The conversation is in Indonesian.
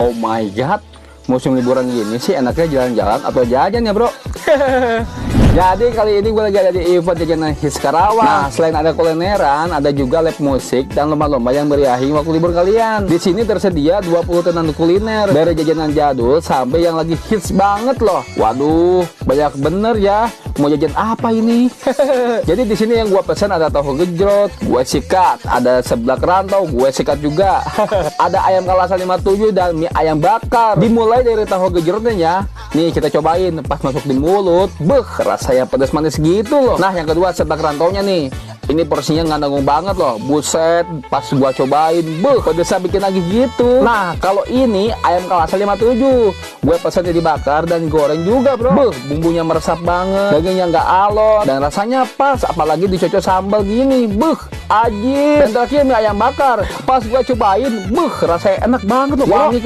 Oh my god, musim liburan gini sih enaknya jalan-jalan atau jajan ya bro. Jadi kali ini gue lagi ada di event jajanan hits Karawang. Nah, selain ada kulineran, ada juga live musik dan lomba-lomba yang beriahi waktu libur kalian. Di sini tersedia 20 tenan kuliner, dari jajanan jadul sampai yang lagi hits banget loh. Waduh, banyak bener ya. Mau jajan apa ini? Jadi di sini yang gue pesan ada tahu gejrot, gue sikat, ada seblak rantau, gue sikat juga. Ada ayam kalasan 57 dan mie ayam bakar. Dimulai dari tahu gejrotnya ya. Nih kita cobain, pas masuk di mulut, rasanya pedas manis gitu loh. Nah yang kedua seblak rantaunya nih. Ini porsinya nggak nanggung banget loh. Buset, pas gua cobain, pedesnya bikin lagi gitu. Nah, kalau ini ayam kalasan 57. Gue pesannya dibakar dan goreng juga, bro. Bumbunya meresap banget, dagingnya nggak alot, dan rasanya pas. Apalagi dicocok sambal gini, ajib. Dan terakhir mie ayam bakar. Pas gua cobain, rasanya enak banget loh. Wangi